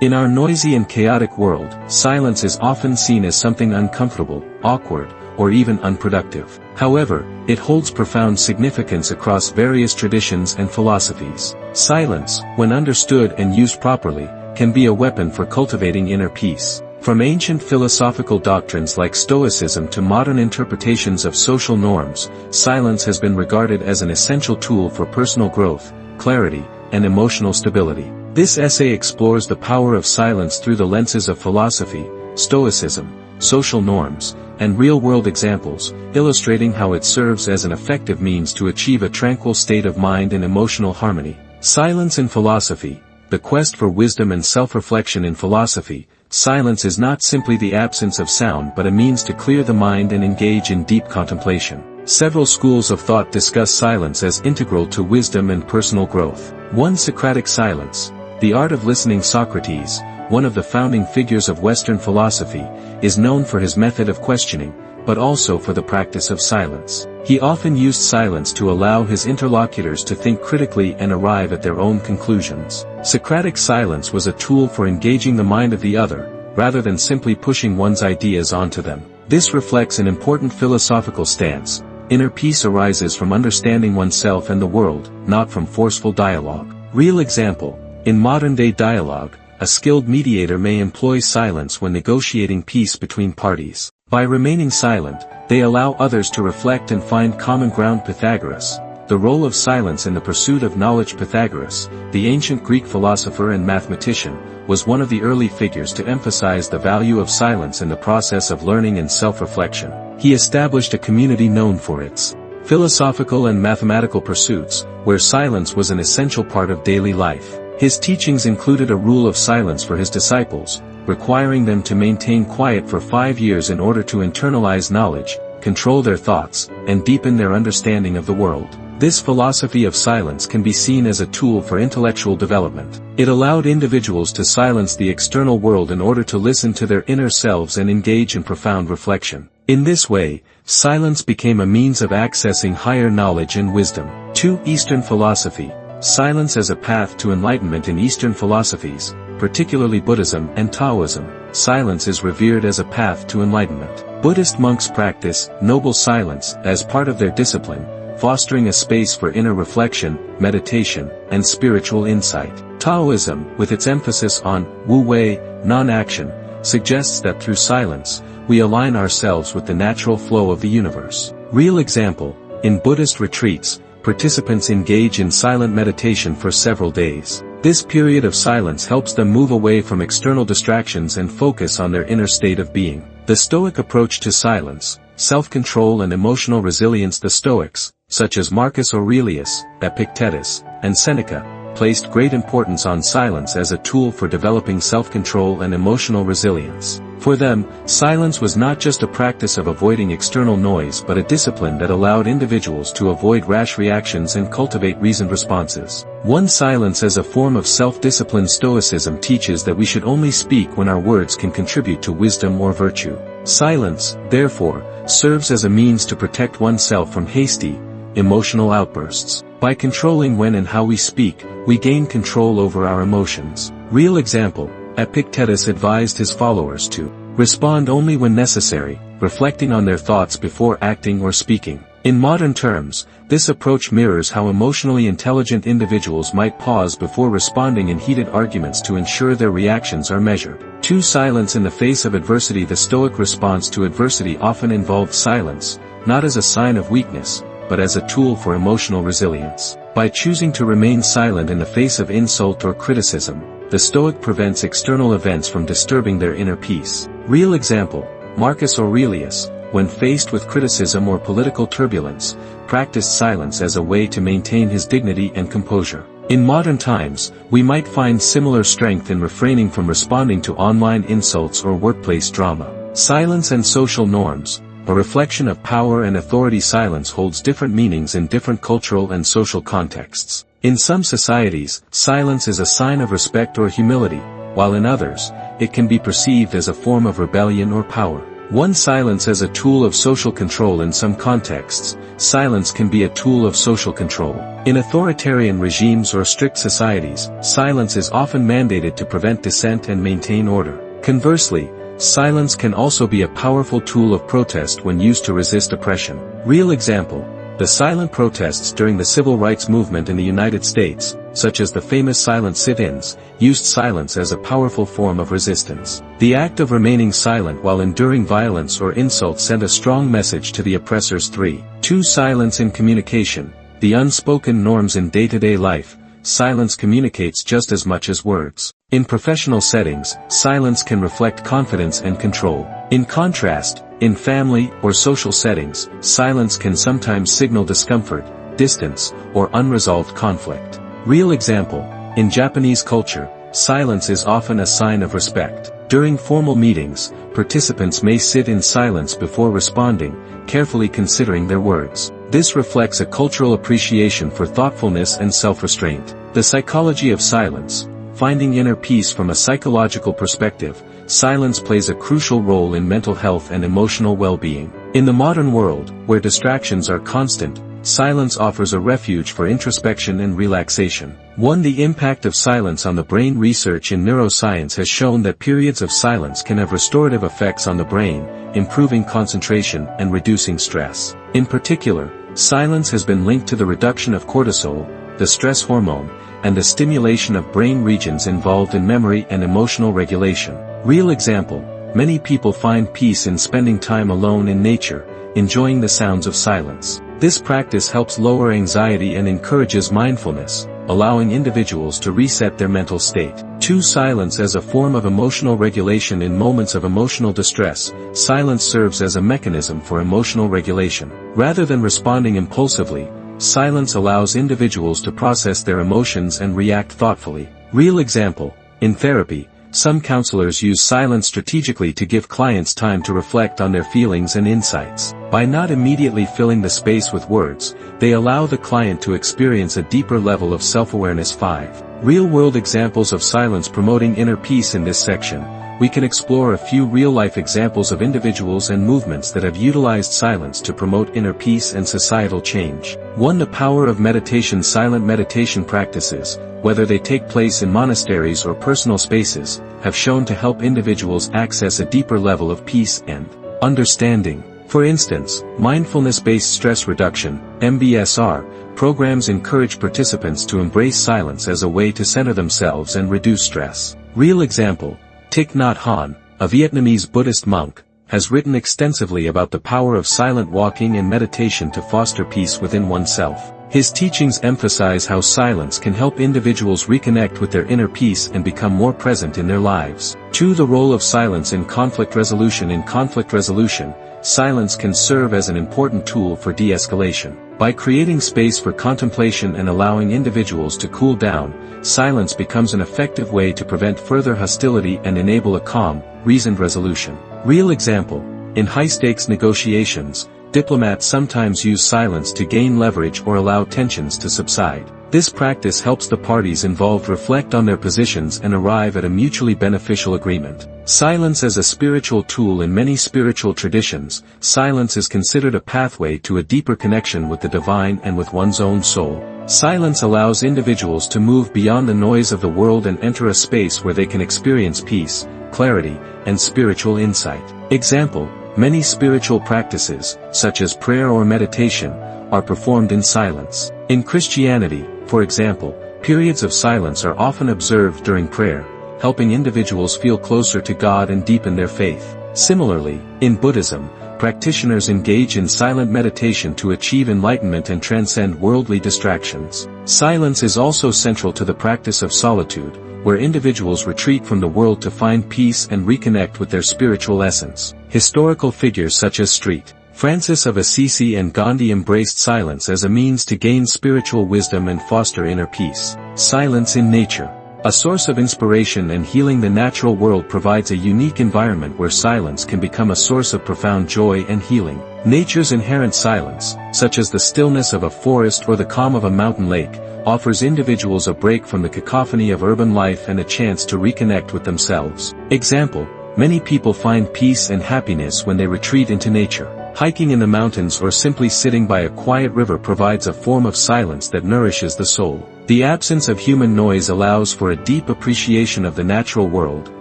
In our noisy and chaotic world, silence is often seen as something uncomfortable, awkward, or even unproductive. However, it holds profound significance across various traditions and philosophies. Silence, when understood and used properly, can be a weapon for cultivating inner peace. From ancient philosophical doctrines like Stoicism to modern interpretations of social norms, silence has been regarded as an essential tool for personal growth, clarity, and emotional stability. This essay explores the power of silence through the lenses of philosophy, Stoicism, social norms, and real-world examples, illustrating how it serves as an effective means to achieve a tranquil state of mind and emotional harmony. Silence in philosophy. The quest for wisdom and self-reflection in philosophy. Silence is not simply the absence of sound but a means to clear the mind and engage in deep contemplation. Several schools of thought discuss silence as integral to wisdom and personal growth. 1. Socratic silence. The art of listening. Socrates, one of the founding figures of Western philosophy, is known for his method of questioning, but also for the practice of silence. He often used silence to allow his interlocutors to think critically and arrive at their own conclusions. Socratic silence was a tool for engaging the mind of the other, rather than simply pushing one's ideas onto them. This reflects an important philosophical stance. Inner peace arises from understanding oneself and the world, not from forceful dialogue. Real example. In modern-day dialogue, a skilled mediator may employ silence when negotiating peace between parties. By remaining silent, they allow others to reflect and find common ground. Pythagoras. The role of silence in the pursuit of knowledge. Pythagoras, the ancient Greek philosopher and mathematician, was one of the early figures to emphasize the value of silence in the process of learning and self-reflection. He established a community known for its philosophical and mathematical pursuits, where silence was an essential part of daily life. His teachings included a rule of silence for his disciples, requiring them to maintain quiet for 5 years in order to internalize knowledge, control their thoughts, and deepen their understanding of the world. This philosophy of silence can be seen as a tool for intellectual development. It allowed individuals to silence the external world in order to listen to their inner selves and engage in profound reflection. In this way, silence became a means of accessing higher knowledge and wisdom. 2. Eastern philosophy. Silence as a path to enlightenment. In Eastern philosophies, particularly Buddhism and Taoism, silence is revered as a path to enlightenment. Buddhist monks practice noble silence as part of their discipline, fostering a space for inner reflection, meditation, and spiritual insight. Taoism, with its emphasis on wu-wei, non-action, suggests that through silence, we align ourselves with the natural flow of the universe. Real example. In Buddhist retreats, participants engage in silent meditation for several days. This period of silence helps them move away from external distractions and focus on their inner state of being. The Stoic approach to silence, self-control and emotional resilience. The Stoics, such as Marcus Aurelius, Epictetus, and Seneca, placed great importance on silence as a tool for developing self-control and emotional resilience. For them, silence was not just a practice of avoiding external noise but a discipline that allowed individuals to avoid rash reactions and cultivate reasoned responses. 1. Silence as a form of self-discipline. Stoicism teaches that we should only speak when our words can contribute to wisdom or virtue. Silence, therefore, serves as a means to protect oneself from hasty, emotional outbursts. By controlling when and how we speak, we gain control over our emotions. Real example. Epictetus advised his followers to respond only when necessary, reflecting on their thoughts before acting or speaking. In modern terms, this approach mirrors how emotionally intelligent individuals might pause before responding in heated arguments to ensure their reactions are measured. 2. Silence in the face of adversity. The Stoic response to adversity often involved silence, not as a sign of weakness, but as a tool for emotional resilience. By choosing to remain silent in the face of insult or criticism, the Stoic prevents external events from disturbing their inner peace. Real example. Marcus Aurelius, when faced with criticism or political turbulence, practiced silence as a way to maintain his dignity and composure. In modern times, we might find similar strength in refraining from responding to online insults or workplace drama. Silence and social norms. A reflection of power and authority. Silence holds different meanings in different cultural and social contexts. In some societies, silence is a sign of respect or humility, while in others, it can be perceived as a form of rebellion or power. 1. Silence as a tool of social control. In some contexts, silence can be a tool of social control. In authoritarian regimes or strict societies, silence is often mandated to prevent dissent and maintain order. Conversely, silence can also be a powerful tool of protest when used to resist oppression. Real example: the silent protests during the civil rights movement in the United States, such as the famous silent sit-ins, used silence as a powerful form of resistance. The act of remaining silent while enduring violence or insult sent a strong message to the oppressors. 2. Silence in communication. The unspoken norms in day-to-day life. Silence communicates just as much as words. In professional settings, silence can reflect confidence and control. In contrast, in family or social settings, silence can sometimes signal discomfort, distance, or unresolved conflict. Real example: in Japanese culture, silence is often a sign of respect. During formal meetings, participants may sit in silence before responding, carefully considering their words. This reflects a cultural appreciation for thoughtfulness and self-restraint. The psychology of silence. Finding inner peace. From a psychological perspective, silence plays a crucial role in mental health and emotional well-being. In the modern world, where distractions are constant, silence offers a refuge for introspection and relaxation. 1. The impact of silence on the brain. Research in neuroscience has shown that periods of silence can have restorative effects on the brain, improving concentration and reducing stress. In particular, silence has been linked to the reduction of cortisol, the stress hormone, and the stimulation of brain regions involved in memory and emotional regulation. Real example: many people find peace in spending time alone in nature, enjoying the sounds of silence. This practice helps lower anxiety and encourages mindfulness, allowing individuals to reset their mental state. 2. Silence as a form of emotional regulation. In moments of emotional distress, silence serves as a mechanism for emotional regulation. Rather than responding impulsively, silence allows individuals to process their emotions and react thoughtfully. Real example: in therapy, some counselors use silence strategically to give clients time to reflect on their feelings and insights. By not immediately filling the space with words, they allow the client to experience a deeper level of self-awareness. 5. Real-world examples of silence promoting inner peace. In this section, we can explore a few real-life examples of individuals and movements that have utilized silence to promote inner peace and societal change. 1. The power of meditation. Silent meditation practices, whether they take place in monasteries or personal spaces, have shown to help individuals access a deeper level of peace and understanding. For instance, mindfulness-based stress reduction (MBSR) programs encourage participants to embrace silence as a way to center themselves and reduce stress. Real example: Thich Nhat Hanh, a Vietnamese Buddhist monk, has written extensively about the power of silent walking and meditation to foster peace within oneself. His teachings emphasize how silence can help individuals reconnect with their inner peace and become more present in their lives. 2. The role of silence in conflict resolution. In conflict resolution, silence can serve as an important tool for de-escalation. By creating space for contemplation and allowing individuals to cool down, silence becomes an effective way to prevent further hostility and enable a calm, reasoned resolution. Real example: in high-stakes negotiations, diplomats sometimes use silence to gain leverage or allow tensions to subside. This practice helps the parties involved reflect on their positions and arrive at a mutually beneficial agreement. Silence as a spiritual tool. In many spiritual traditions, silence is considered a pathway to a deeper connection with the divine and with one's own soul. Silence allows individuals to move beyond the noise of the world and enter a space where they can experience peace, clarity, and spiritual insight. Example: many spiritual practices, such as prayer or meditation, are performed in silence. In Christianity, for example, periods of silence are often observed during prayer, helping individuals feel closer to God and deepen their faith. Similarly, in Buddhism, practitioners engage in silent meditation to achieve enlightenment and transcend worldly distractions. Silence is also central to the practice of solitude, where individuals retreat from the world to find peace and reconnect with their spiritual essence. Historical figures such as St. Francis of Assisi and Gandhi embraced silence as a means to gain spiritual wisdom and foster inner peace. Silence in nature. A source of inspiration and healing. The natural world provides a unique environment where silence can become a source of profound joy and healing. Nature's inherent silence, such as the stillness of a forest or the calm of a mountain lake, offers individuals a break from the cacophony of urban life and a chance to reconnect with themselves. Example: Many people find peace and happiness when they retreat into nature. Hiking in the mountains or simply sitting by a quiet river provides a form of silence that nourishes the soul. The absence of human noise allows for a deep appreciation of the natural world,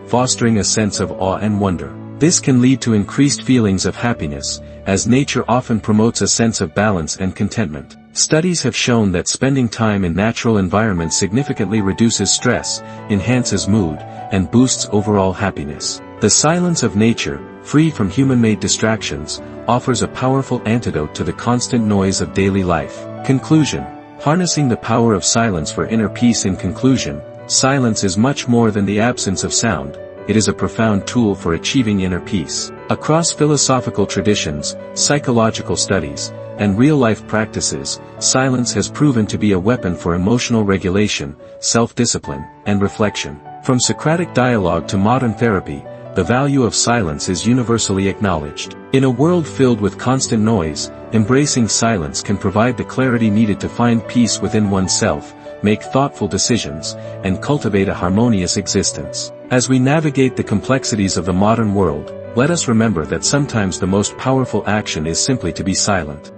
fostering a sense of awe and wonder. This can lead to increased feelings of happiness, as nature often promotes a sense of balance and contentment. Studies have shown that spending time in natural environments significantly reduces stress, enhances mood, and boosts overall happiness. The silence of nature, free from human-made distractions, offers a powerful antidote to the constant noise of daily life. Conclusion. Harnessing the power of silence for inner peace. In conclusion, silence is much more than the absence of sound. It is a profound tool for achieving inner peace. Across philosophical traditions, psychological studies, and real-life practices, silence has proven to be a weapon for emotional regulation, self-discipline, and reflection. From Socratic dialogue to modern therapy, the value of silence is universally acknowledged. In a world filled with constant noise, embracing silence can provide the clarity needed to find peace within oneself, make thoughtful decisions, and cultivate a harmonious existence. As we navigate the complexities of the modern world, let us remember that sometimes the most powerful action is simply to be silent.